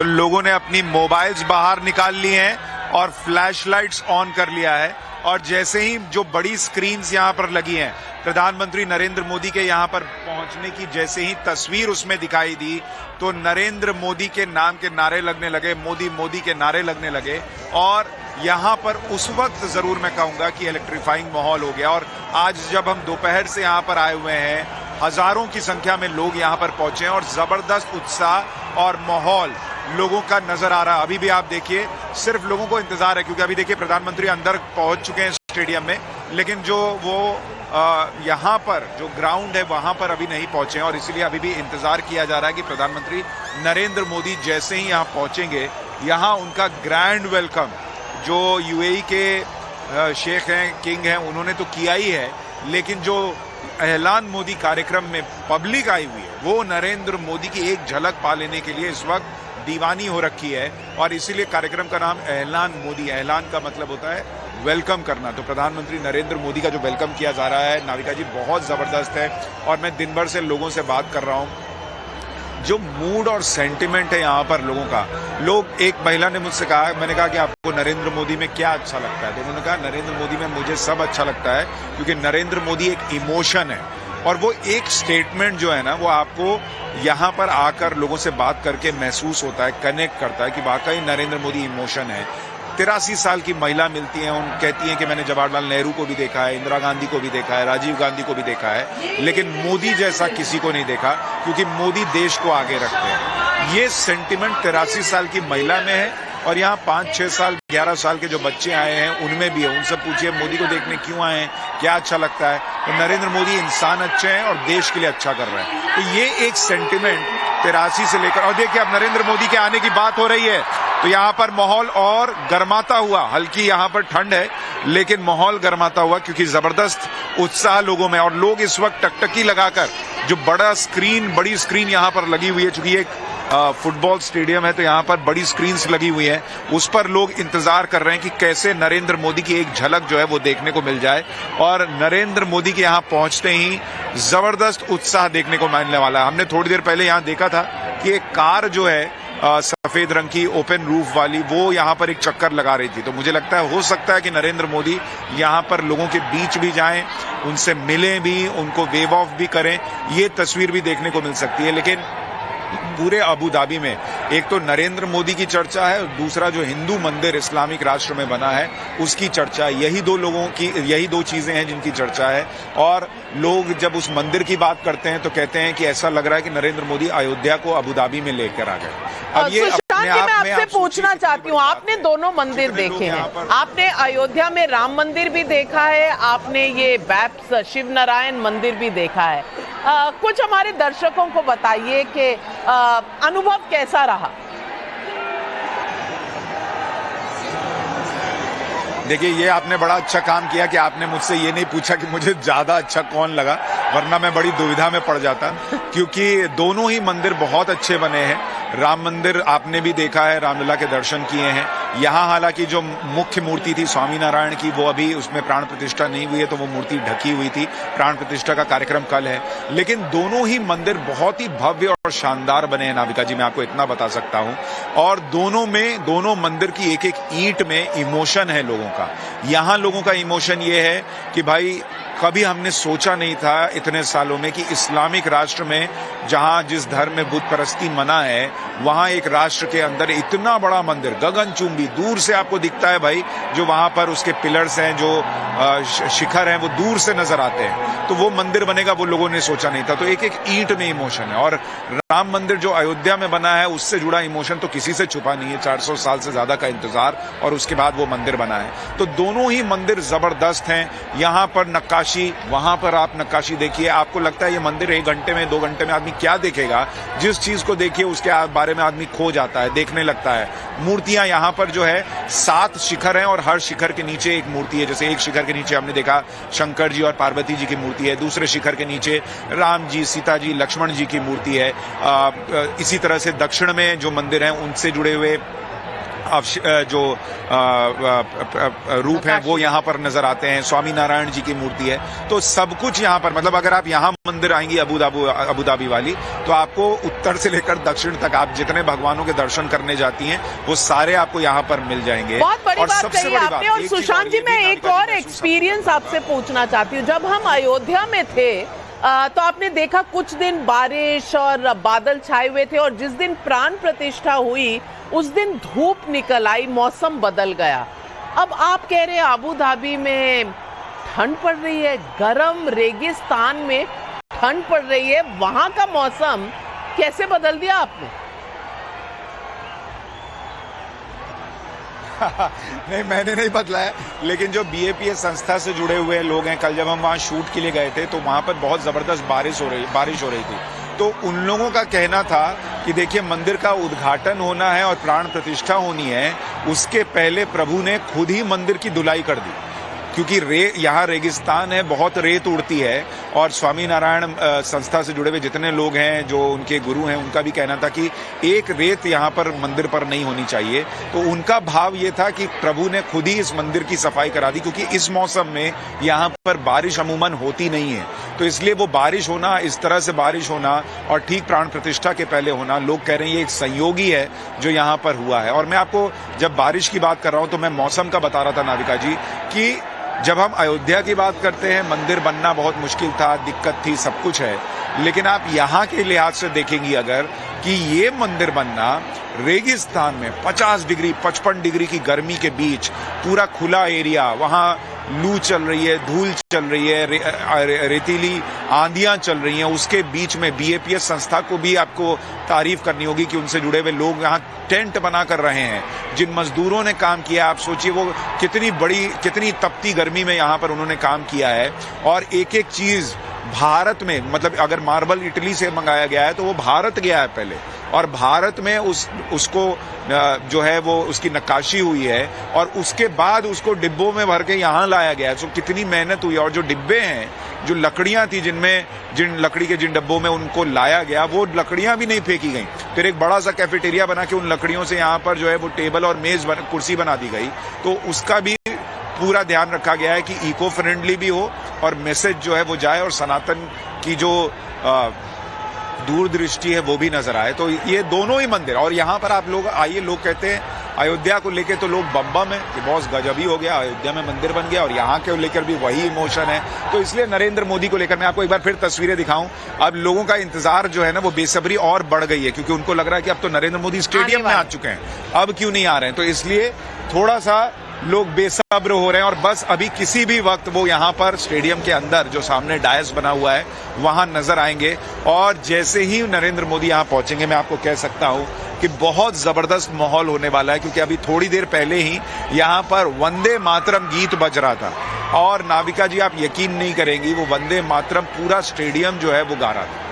लोगों ने अपनी मोबाइल्स बाहर निकाल ली हैं और फ्लैशलाइट्स ऑन कर लिया है और जैसे ही जो बड़ी स्क्रीन्स यहां पर लगी हैं, प्रधानमंत्री नरेंद्र मोदी के यहां पर पहुंचने की जैसे ही तस्वीर उसमें दिखाई दी तो नरेंद्र मोदी के नाम के नारे लगने लगे, मोदी मोदी के नारे लगने लगे और यहां पर उस वक्त जरूर मैं कहूंगा कि इलेक्ट्रीफाइंग माहौल हो गया। और आज जब हम दोपहर से यहां पर आए हुए हैं, हजारों की संख्या में लोग यहां पर पहुंचे हैं और जबरदस्त उत्साह और माहौल लोगों का नजर आ रहा है। अभी भी आप देखिए, सिर्फ लोगों को इंतजार है क्योंकि अभी देखिए प्रधानमंत्री अंदर पहुंच चुके हैं स्टेडियम में, लेकिन जो वो यहां पर जो ग्राउंड है वहां पर अभी नहीं पहुंचे हैं और इसीलिए अभी भी इंतजार किया जा रहा है कि प्रधानमंत्री नरेंद्र मोदी जैसे ही यहां पहुंचेंगे, यहां उनका ग्रैंड वेलकम जो यूएई के शेख हैं, किंग हैं, उन्होंने तो किया ही है, लेकिन जो ऐलान मोदी कार्यक्रम में पब्लिक आई हुई है वो नरेंद्र मोदी की एक झलक पा लेने के लिए इस वक्त दीवानी हो रखी है और इसीलिए कार्यक्रम का नाम ऐलान मोदी। ऐलान का मतलब होता है वेलकम करना। तो प्रधानमंत्री नरेंद्र मोदी का जो वेलकम किया जा रहा है नाविका जी, बहुत जबरदस्त है और मैं दिन भर से लोगों से बात कर रहा हूं, जो मूड और सेंटिमेंट है यहाँ पर लोगों का। लोग, एक महिला ने मुझसे कहा, मैंने कहा कि आपको नरेंद्र मोदी में क्या अच्छा लगता है, तो उन्होंने कहा नरेंद्र मोदी में मुझे सब अच्छा लगता है क्योंकि नरेंद्र मोदी एक इमोशन है और वो एक स्टेटमेंट जो है ना, वो आपको यहाँ पर आकर लोगों से बात करके महसूस होता है, कनेक्ट करता है कि वाकई नरेंद्र मोदी इमोशन है। 83 साल की महिला मिलती हैं, उन कहती हैं कि मैंने जवाहरलाल नेहरू को भी देखा है, इंदिरा गांधी को भी देखा है, राजीव गांधी को भी देखा है, लेकिन मोदी जैसा किसी को नहीं देखा क्योंकि मोदी देश को आगे रखते हैं। ये सेंटिमेंट 83 साल की महिला में है और यहाँ 5, 6 साल, 11 साल के जो बच्चे आए हैं उनमें भी है। उनसे पूछिए मोदी को देखने क्यों आए हैं, क्या अच्छा लगता है, तो नरेंद्र मोदी इंसान अच्छे हैं और देश के लिए अच्छा कर रहे हैं। तो ये एक सेंटिमेंट 83 से लेकर, और देखिए अब नरेंद्र मोदी के आने की बात हो रही है तो यहाँ पर माहौल और गर्माता हुआ, हल्की यहाँ पर ठंड है लेकिन माहौल गर्माता हुआ क्योंकि जबरदस्त उत्साह लोगों में। और लोग इस वक्त टकटकी लगाकर, जो बड़ी स्क्रीन यहाँ पर लगी हुई है, चूंकि एक फुटबॉल स्टेडियम है तो यहाँ पर बड़ी स्क्रीन्स लगी हुई हैं, उस पर लोग इंतजार कर रहे हैं कि कैसे नरेंद्र मोदी की एक झलक जो है वो देखने को मिल जाए। और नरेंद्र मोदी के यहाँ पहुंचते ही जबरदस्त उत्साह देखने को मिलने वाला है। हमने थोड़ी देर पहले यहाँ देखा था कि एक कार जो है सफेद रंग की ओपन रूफ वाली, वो यहाँ पर एक चक्कर लगा रही थी। तो मुझे लगता है, हो सकता है कि नरेंद्र मोदी यहाँ पर लोगों के बीच भी जाएं, उनसे मिलें भी, उनको वेव ऑफ भी करें, ये तस्वीर भी देखने को मिल सकती है। लेकिन पूरे अबू धाबी में एक तो नरेंद्र मोदी की चर्चा है, दूसरा जो हिंदू मंदिर इस्लामिक राष्ट्र में बना है उसकी चर्चा, यही दो चीजें हैं जिनकी चर्चा है। और लोग जब उस मंदिर की बात करते हैं तो कहते हैं कि ऐसा लग रहा है कि नरेंद्र मोदी अयोध्या को अबू धाबी में लेकर आ गए। अब ये मैं आपसे पूछना चाहती हूँ, आपने दोनों मंदिर देखे हैं, आपने अयोध्या में राम मंदिर भी देखा है, आपने ये बैप्स शिव नारायण मंदिर भी देखा है, कुछ हमारे दर्शकों को बताइए कि अनुभव कैसा रहा। देखिए, ये आपने बड़ा अच्छा काम किया कि आपने मुझसे ये नहीं पूछा कि मुझे ज्यादा अच्छा कौन लगा, वरना मैं बड़ी दुविधा में पड़ जाता, क्योंकि दोनों ही मंदिर बहुत अच्छे बने हैं। राम मंदिर आपने भी देखा है, रामलला के दर्शन किए हैं। यहाँ हालांकि जो मुख्य मूर्ति थी स्वामीनारायण की, वो अभी उसमें प्राण प्रतिष्ठा नहीं हुई है तो वो मूर्ति ढकी हुई थी, प्राण प्रतिष्ठा का कार्यक्रम कल है। लेकिन दोनों ही मंदिर बहुत ही भव्य और शानदार बने हैं नाविका जी, मैं आपको इतना बता सकता हूँ। और दोनों मंदिर की एक एक ईंट में इमोशन है लोगों का। यहाँ लोगों का इमोशन ये है कि भाई, कभी हमने सोचा नहीं था इतने सालों में कि इस्लामिक राष्ट्र में, जहां जिस धर्म में बुत परस्ती मना है, वहां एक राष्ट्र के अंदर इतना बड़ा मंदिर, गगनचुंबी, दूर से आपको दिखता है भाई, जो वहां पर उसके पिलर्स हैं, जो शिखर हैं, वो दूर से नजर आते हैं। तो वो मंदिर बनेगा, वो लोगों ने सोचा नहीं था। तो एक एक ईंट में इमोशन है। और राम मंदिर जो अयोध्या में बना है, उससे जुड़ा इमोशन तो किसी से छुपा नहीं है। 400 साल से ज्यादा का इंतजार और उसके बाद वो मंदिर बना है। तो दोनों ही मंदिर जबरदस्त हैं। यहाँ पर नक्काशी, वहां पर आप नक्काशी देखिए, आपको लगता है ये मंदिर 1 घंटे में, 2 घंटे में आदमी क्या देखेगा। जिस चीज को देखिए उसके बारे में आदमी खो जाता है, देखने लगता है। मूर्तियां यहाँ पर जो है 7 शिखर हैं और हर शिखर के नीचे एक मूर्ति है। जैसे एक शिखर के नीचे हमने देखा शंकर जी और पार्वती जी की मूर्ति है, दूसरे शिखर के नीचे राम जी, सीता जी, लक्ष्मण जी की मूर्ति है। इसी तरह से दक्षिण में जो मंदिर हैं उनसे जुड़े हुए जो रूप है वो यहाँ पर नजर आते हैं, स्वामी नारायण जी की मूर्ति है। तो सब कुछ यहाँ पर, मतलब अगर आप यहाँ मंदिर आएंगी अबू धाबी वाली, तो आपको उत्तर से लेकर दक्षिण तक आप जितने भगवानों के दर्शन करने जाती हैं वो सारे आपको यहाँ पर मिल जाएंगे। बहुत बड़ी बात कही आपने। और सुशांत जी, मैं एक और एक्सपीरियंस आपसे पूछना चाहती हूँ। जब हम अयोध्या में थे तो आपने देखा कुछ दिन बारिश और बादल छाए हुए थे, और जिस दिन प्राण प्रतिष्ठा हुई उस दिन धूप निकल आई, मौसम बदल गया। अब आप कह रहे हैं अबू धाबी में ठंड पड़ रही है, गर्म रेगिस्तान में ठंड पड़ रही है, वहां का मौसम कैसे बदल दिया आपने? नहीं, मैंने नहीं बदला है, लेकिन जो BAPS संस्था से जुड़े हुए लोग हैं, कल जब हम वहाँ शूट के लिए गए थे तो वहाँ पर बहुत जबरदस्त बारिश हो रही थी। तो उन लोगों का कहना था कि देखिए, मंदिर का उद्घाटन होना है और प्राण प्रतिष्ठा होनी है, उसके पहले प्रभु ने खुद ही मंदिर की धुलाई कर दी, क्योंकि यहाँ रेगिस्तान है, बहुत रेत उड़ती है। और स्वामी नारायण संस्था से जुड़े हुए जितने लोग हैं, जो उनके गुरु हैं, उनका भी कहना था कि एक रेत यहाँ पर मंदिर पर नहीं होनी चाहिए। तो उनका भाव ये था कि प्रभु ने खुद ही इस मंदिर की सफाई करा दी, क्योंकि इस मौसम में यहाँ पर बारिश अमूमन होती नहीं है। तो इसलिए वो बारिश होना, इस तरह से बारिश होना और ठीक प्राण प्रतिष्ठा के पहले होना, लोग कह रहे हैं ये एक संयोगी है जो यहाँ पर हुआ है। और मैं आपको जब बारिश की बात कर रहा हूँ तो मैं मौसम का बता रहा था नाविका जी, कि जब हम अयोध्या की बात करते हैं, मंदिर बनना बहुत मुश्किल था, दिक्कत थी, सब कुछ है, लेकिन आप यहाँ के लिहाज से देखेंगी अगर, कि ये मंदिर बनना रेगिस्तान में 50 डिग्री 55 डिग्री की गर्मी के बीच, पूरा खुला एरिया, वहाँ लू चल रही है, धूल चल रही है, रेतीली आंधियां चल रही हैं, उसके बीच में BAPS संस्था को भी आपको तारीफ करनी होगी कि उनसे जुड़े हुए लोग यहाँ टेंट बना कर रहे हैं। जिन मजदूरों ने काम किया, आप सोचिए वो कितनी तपती गर्मी में यहाँ पर उन्होंने काम किया है। और एक एक चीज भारत में, मतलब अगर मार्बल इटली से मंगाया गया है तो वो भारत गया है पहले, और भारत में उसको जो है वो उसकी नक्काशी हुई है, और उसके बाद उसको डिब्बों में भर के यहाँ लाया गया है। तो कितनी मेहनत हुई। और जो डिब्बे हैं, जो लकड़ियां थी, जिन लकड़ी के जिन डब्बों में उनको लाया गया, वो लकड़ियां भी नहीं फेंकी गई। फिर एक बड़ा सा कैफेटेरिया बना के उन लकड़ियों से यहाँ पर जो है वो टेबल और मेज कुर्सी बना दी गई। तो उसका भी पूरा ध्यान रखा गया है कि इको फ्रेंडली भी हो और मैसेज जो है वो जाए, और सनातन की जो दूरदृष्टि है वो भी नजर आए। तो ये दोनों ही मंदिर, और यहाँ पर आप लोग आइए, लोग कहते हैं अयोध्या को लेकर तो लोग बम है कि बहुत गजब ही हो गया, अयोध्या में मंदिर बन गया, और यहाँ के लेकर भी वही इमोशन है। तो इसलिए नरेंद्र मोदी को लेकर मैं आपको एक बार फिर तस्वीरें दिखाऊं। अब लोगों का इंतजार जो है ना, वो बेसब्री और बढ़ गई है, क्योंकि उनको लग रहा है कि अब तो नरेंद्र मोदी स्टेडियम में आ चुके हैं, अब क्यों नहीं आ रहे हैं। तो इसलिए थोड़ा सा लोग बेसब्र हो रहे हैं, और बस अभी किसी भी वक्त वो यहाँ पर स्टेडियम के अंदर जो सामने डायस बना हुआ है वहां नजर आएंगे। और जैसे ही नरेंद्र मोदी यहाँ पहुंचेंगे, मैं आपको कह सकता हूं कि बहुत जबरदस्त माहौल होने वाला है, क्योंकि अभी थोड़ी देर पहले ही यहाँ पर वंदे मातरम गीत बज रहा था, और नाविका जी आप यकीन नहीं करेंगी, वो वंदे मातरम पूरा स्टेडियम जो है वो गा रहा था।